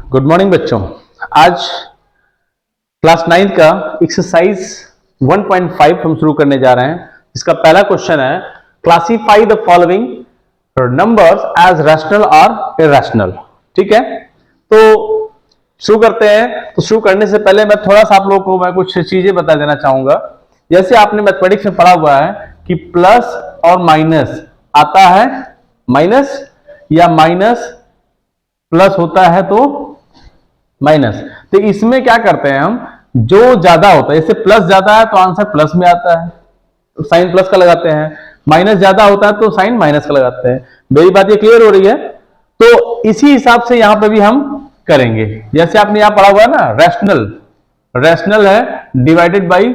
Good morning बच्चों। आज class 9 का एक्सरसाइज 1.5 हम शुरू करने जा रहे हैं। इसका पहला क्वेश्चन है classify the following numbers as rational और इरैशनल। ठीक है, तो शुरू करते हैं। तो शुरू करने से पहले मैं थोड़ा सा आप लोगों को मैं कुछ चीजें बता देना चाहूंगा। जैसे आपने मैथमेटिक्स में पढ़ा हुआ है कि प्लस और माइनस आता है माइनस, या माइनस प्लस होता है तो माइनस। तो इसमें क्या करते हैं हम, जो ज्यादा होता है, जैसे प्लस ज्यादा है तो आंसर प्लस में आता है, तो साइन प्लस का लगाते हैं। माइनस ज्यादा होता है तो साइन माइनस का लगाते हैं। मेरी बात ये क्लियर हो रही है? तो इसी हिसाब से यहां पे भी हम करेंगे। जैसे आपने यहां पढ़ा हुआ है ना, रैशनल, रैशनल है डिवाइडेड बाई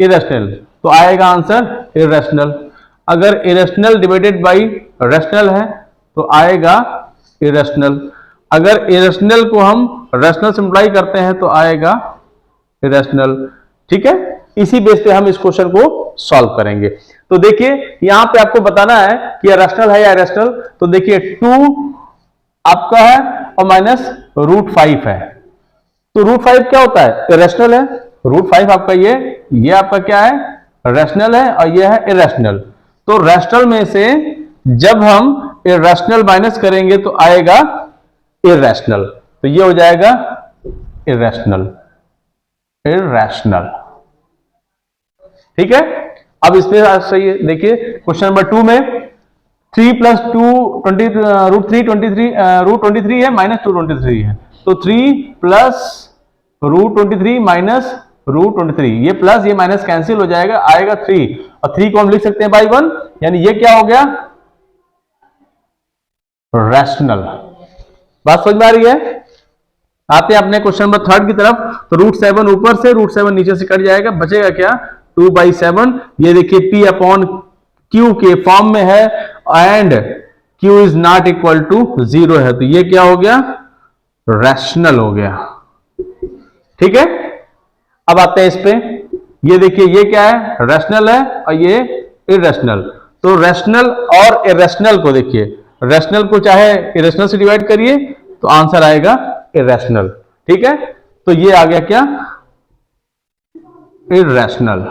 इरेशनल, तो आएगा आंसर इरेशनल। अगर इरेशनल डिवाइडेड बाई रैशनल है तो आएगा इरेशनल। अगर इरेशनल को हम रैशनल सिंप्लाई करते हैं तो आएगा इरेशनल। ठीक है, इसी बेस पे हम इस क्वेश्चन को सॉल्व करेंगे। तो देखिए यहां पे आपको बताना है कि रैशनल है या इरेशनल। तो देखिए 2 आपका है और माइनस √5 है, तो √5 क्या होता है? इरेशनल है। √5 आपका ये आपका क्या है? रैशनल है, और ये है इरेशनल। तो रैशनल में से जब हम इरेशनल माइनस करेंगे तो आएगा इरैशनल, तो ये हो जाएगा इरैशनल, इरैशनल। ठीक है, अब इसमें सही देखिए क्वेश्चन नंबर 2 में 3 + 2 20 √23 है, माइनस 223 है, तो 3 + √23 माइनस √23, ये प्लस ये माइनस कैंसिल हो जाएगा, आएगा 3, और 3 को हम लिख सकते हैं बाई 1, यानी ये क्या हो गया? रैशनल। बात समझ में आ रही है? आते हैं अपने क्वेश्चन नंबर 3 की तरफ। तो √7 ऊपर से, √7 नीचे से कट जाएगा, बचेगा क्या? 2/7। ये देखिए P/Q के फॉर्म में है and Q is not equal to 0 है, तो ये क्या हो गया? रैशनल हो गया। ठीक है, अब आते हैं इस पे। ये देखिए ये क्या है? रैशनल है और ये इरैशनल। तो रैशनल और इरैशनल को देखिए, रैशनल को चाहे इरेशनल से डिवाइड करिए तो आंसर आएगा इरैशनल। ठीक है, तो ये आ गया क्या? इरैशनल।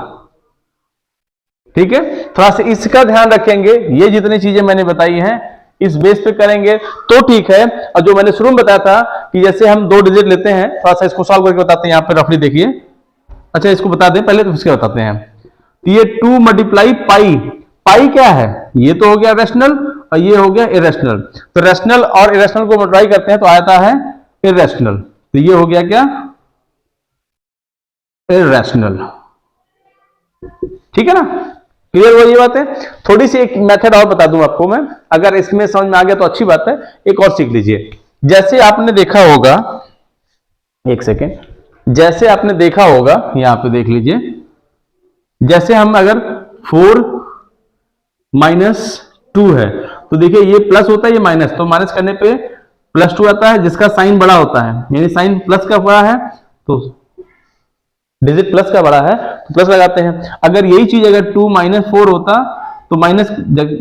ठीक है, थोड़ा सा इसका ध्यान रखेंगे। ये जितनी चीजें मैंने बताई हैं इस बेस पे करेंगे तो ठीक है। और जो मैंने शुरू में बताया था कि जैसे हम 2 डिजिट लेते हैं, थोड़ा सा इसको सॉल्व करके बताते हैं। यहां पे रफली देखिए। अच्छा, इसको बता दें पहले तो इसके बताते हैं। तो ये 2 × पाई, पाई क्या है? ये तो हो गया रैशनल और ये हो गया इरेशनल। तो रैशनल और इरेशनल को मल्टीप्लाई करते हैं तो आता है इरेशनल, तो ये हो गया क्या? इरेशनल। ठीक है ना, क्लियर हुआ ये बात है? थोड़ी सी एक मेथड और बता दूं आपको मैं, अगर इसमें समझ में आ गया तो अच्छी बात है, एक और सीख लीजिए। जैसे आपने देखा होगा, एक सेकेंड, जैसे आपने देखा होगा, यहां पे देख लीजिए, जैसे हम अगर 4 - 2 है तो देखिए ये प्लस होता है, ये माइनस, तो माइनस करने पे +2 आता है जिसका साइन बड़ा होता है, यानी साइन प्लस का बड़ा है तो डिजिट प्लस का बड़ा है तो प्लस लगाते हैं। अगर यही चीज अगर 2 - 4 होता तो माइनस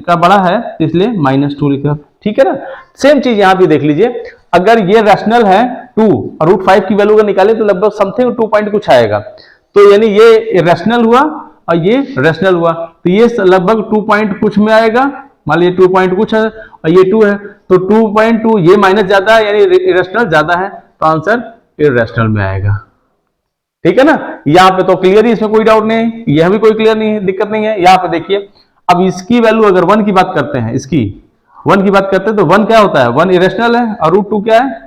का बड़ा है इसलिए -2 लिखा। ठीक है ना, सेम चीज यहां भी देख लीजिए। अगर ये रैशनल है 2 और √5 की वैल्यू अगर निकाले तो लगभग समथिंग 2 पॉइंट कुछ आएगा, तो यानी ये रैशनल हुआ और ये रैशनल हुआ, तो ये लगभग 2 पॉइंट कुछ में आएगा। मान लीजिए 2 पॉइंट कुछ है और ये 2 है, तो 2.2, ये माइनस ज्यादा है यानी इरेशनल ज्यादा है, तो आंसर इरेशनल में आएगा। ठीक है ना, यहां पे तो क्लियर ही, इसमें कोई डाउट नहीं है, यह भी कोई क्लियर नहीं है, दिक्कत नहीं है। यहां पे देखिए, अब इसकी वैल्यू अगर 1 की बात करते हैं, इसकी 1 की बात करते हैं तो 1 क्या होता है? 1 इरेशनल है और √2 क्या है?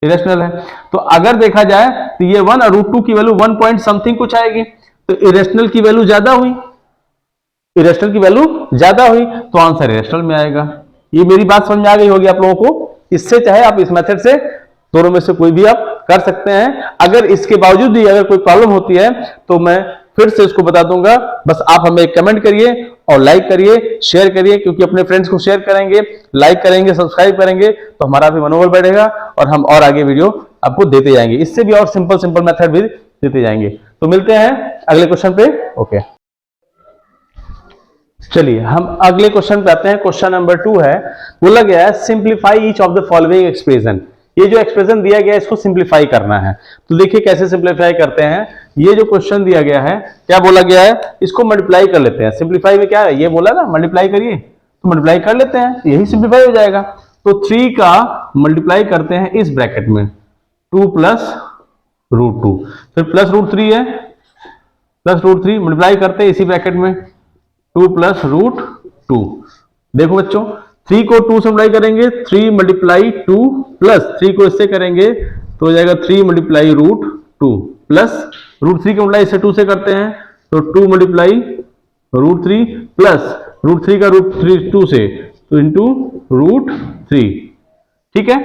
इरेशनल है। तो अगर देखा जाए तो ये 1 और √2 की वैल्यू 1 पॉइंट समथिंग कुछ आएगी, तो इरेशनल की वैल्यू ज्यादा हुई, इरेशनल की वैल्यू ज्यादा हुई तो आंसर इरेशनल में आएगा। ये मेरी बात समझ में आ गई होगी आप लोगों को। इससे चाहे आप इस मेथड से दोनों में से कोई भी आप कर सकते हैं। अगर इसके बावजूद भी अगर कोई प्रॉब्लम होती है तो मैं फिर से इसको बता दूंगा, बस आप हमें कमेंट करिए और लाइक करिए, शेयर करिए, क्योंकि अपने फ्रेंड्स को शेयर करेंगे, लाइक करेंगे, सब्सक्राइब करेंगे तो हमारा भी मनोबल बढ़ेगा और हम और आगे वीडियो आपको देते जाएंगे, इससे भी और सिंपल मेथड भी देते जाएंगे। तो मिलते हैं अगले क्वेश्चन पे। ओके। चलिए हम अगले क्वेश्चन पे आते हैं। क्वेश्चन नंबर 2 है, बोला गया है simplify each of the following expression. ये जो एक्सप्रेशन दिया गया है इसको सिंप्लीफाई करना है। तो देखिए कैसे सिंप्लीफाई करते हैं। ये जो क्वेश्चन दिया गया है, क्या बोला गया है, इसको मल्टीप्लाई कर लेते हैं। सिंप्लीफाई में क्या है, ये बोला ना मल्टीप्लाई करिए, तो मल्टीप्लाई कर लेते हैं, यही सिंप्लीफाई हो जाएगा। तो 3 का मल्टीप्लाई करते हैं इस ब्रैकेट में, 2 प्लस √2, फिर प्लस √3 है, प्लस √3 मल्टीप्लाई करते हैं इसी ब्रैकेट में, 2 प्लस √2। देखो बच्चों 3 को 2 से मल्टीप्लाई करेंगे, 3 मल्टीप्लाई 2 प्लस 3 को इससे करेंगे तो हो जाएगा 3 मल्टीप्लाई √2 प्लस √3 को मल्टीप्लाई इससे 2 से करते हैं तो 2 मल्टीप्लाई √3 प्लस √3 का √3 2 से तो इंटू √3। ठीक है,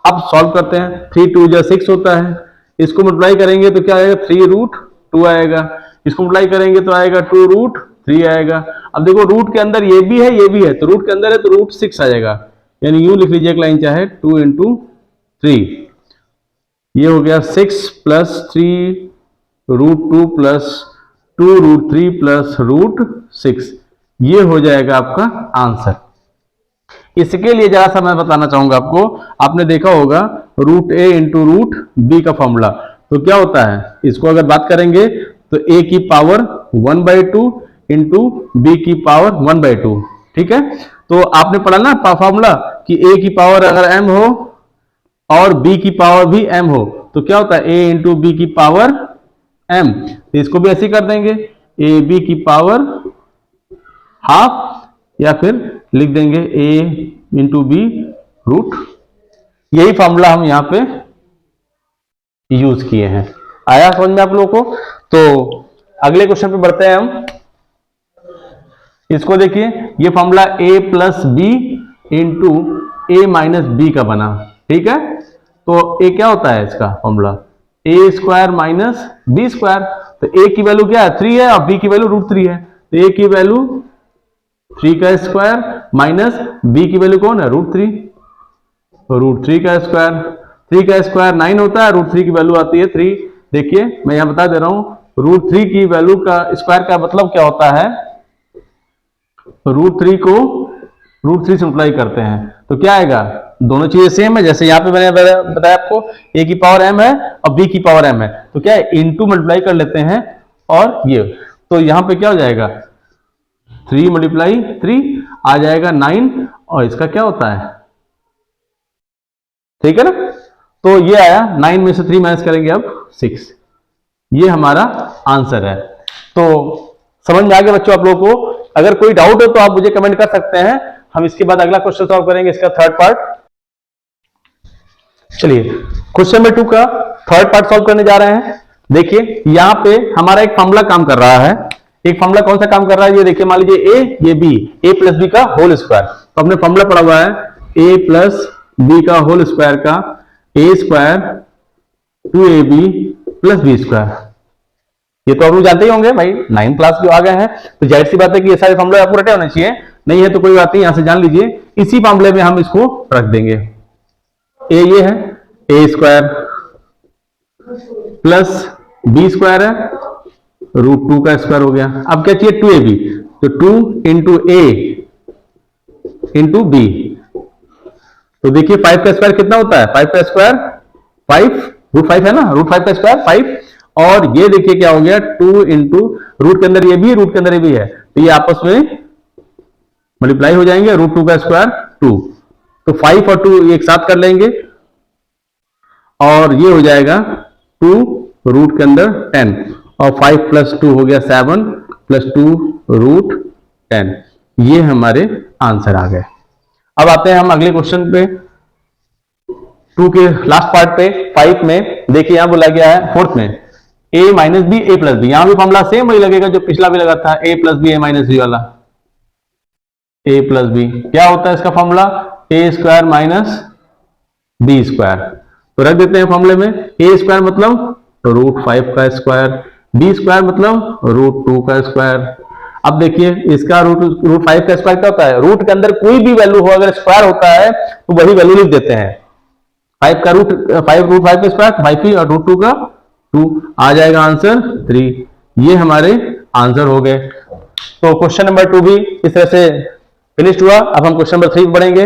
अब सॉल्व करते हैं। 3 2 जा 6 होता है, इसको मल्टीप्लाई करेंगे तो क्या आएगा 3√2 आएगा, इसको मल्टीप्लाई करेंगे तो आएगा 2√3 आएगा। अब देखो रूट के अंदर ये भी है ये भी है, तो रूट के अंदर है तो √6 आ जाएगा, यानी यूं लिख लीजिए एक लाइन चाहे 2 × 3, ये हो गया 6 प्लस 3√2 प्लस 2√3 प्लस √6, ये हो जाएगा आपका आंसर। इसके लिए जरा सा मैं बताना चाहूंगा आपको, आपने देखा होगा √a × √b का फॉर्मूला, तो क्या होता है, इसको अगर बात करेंगे तो a की पावर 1/2 इंटू b की पावर 1/2। ठीक है, तो आपने पढ़ा ना फॉर्मूला कि a की पावर अगर m हो और b की पावर भी m हो तो क्या होता है a × b की पावर m। तो इसको भी ऐसे कर देंगे a b की पावर हाफ, या फिर लिख देंगे a × b रूट। यही फॉर्मूला हम यहां पे यूज किए हैं। आया समझ में आप लोगों को? तो अगले क्वेश्चन पे बढ़ते हैं हम। इसको देखिए, ये formula a plus B into a - b का बना। ठीक है, तो a क्या होता है इसका फॉर्मूला, a² माइनस b²। तो a की वैल्यू क्या है 3 है और b की वैल्यू √3 है, तो a की वैल्यू 3 का स्क्वायर माइनस b की वैल्यू कौन है √3, √3 का स्क्वायर। 3 का स्क्वायर 9 होता है, √3 की वैल्यू आती है 3। देखिए मैं यहां बता दे रहा हूं, √3 की वैल्यू का स्क्वायर का मतलब क्या होता है, √3 को √3 से मल्टीप्लाई करते हैं तो क्या आएगा, दोनों चीजें सेम है। जैसे यहाँ पे मैंने बताया आपको a की पावर m है और b की पावर m है, तो क्या है इंटू मल्टीप्लाई कर लेते हैं, और ये तो यहाँ पे क्या हो जाएगा 3 मल्टीप्लाई 3 आ जाएगा 9, और इसका क्या होता है, ठीक है ना। तो ये आया 9 में से 3 माइनस करेंगे अब 6, ये हमारा आंसर है। तो समझ में आ गया बच्चों आप लोगों को? अगर कोई डाउट हो तो आप मुझे कमेंट कर सकते हैं, हम इसके बाद अगला क्वेश्चन सॉल्व करेंगे, इसका थर्ड पार्ट। चलिए क्वेश्चन नंबर 2 का थर्ड पार्ट सॉल्व करने जा रहे हैं। देखिए यहां पे हमारा एक फॉर्मूला काम कर रहा है। एक फॉर्मूला कौन सा काम कर रहा है, ये देखिए, मान लीजिए a ये b, a प्लस बी का होल स्क्वायर। तो हमने फॉर्मूला पढ़ा हुआ है a प्लस बी का होल स्क्वायर का a² 2ab प्लस b²। ये तो आप लोग जानते ही होंगे भाई, 9 क्लास जो आ गए हैं, तो जाहिर सी बात है कि ये सारे फॉर्मूले आपको रटे होने चाहिए। नहीं है तो कोई बात नहीं, यहां से जान लीजिए, इसी फॉर्मूले में हम इसको रख देंगे। a ये है a² प्लस b² है, √2 का स्क्वायर हो गया। अब क्या चाहिए 2ab, तो 2 × a × b। तो देखिए 5 का स्क्वायर कितना होता है, 5 का स्क्वायर 5, √5 है ना, √5 का स्क्वायर 5, और ये देखिए क्या हो गया 2 × रूट के अंदर ये भी रूट के अंदर ये भी है, तो ये आपस में मल्टीप्लाई हो जाएंगे, √2 का स्क्वायर 2, तो 5 और 2 एक साथ कर लेंगे और ये हो जाएगा 2 रूट के अंदर 10, और 5 + 2 हो गया 7 + 2 √10। ये हमारे आंसर आ गए। अब आते हैं हम अगले क्वेश्चन पे, 2 के लास्ट पार्ट पे, 5 में। देखिए यहां बोला गया है फोर्थ में a - b a + b, यहां भी फॉर्मूला सेम वही लगेगा जो पिछला भी लगा था, a + b a - b वाला। a + b क्या होता है इसका फॉर्मूला, a² माइनस b²। तो रख देते हैं फॉर्मूले में, a² मतलब √5 का स्क्वायर, b² मतलब √2 का स्क्वायर। अब देखिए इसका √5 का स्क्वायर क्या होता है, रूट के अंदर कोई भी वैल्यू हो अगर स्क्वायर होता है तो वही वैल्यू लिख देते हैं। 5 का √5 का स्क्वायर 5 ही, और √2 का 2, आ जाएगा आंसर 3। ये हमारे आंसर हो गए। तो क्वेश्चन नंबर 2 भी इस तरह से फिनिश हुआ। अब हम क्वेश्चन नंबर 3 पढ़ेंगे।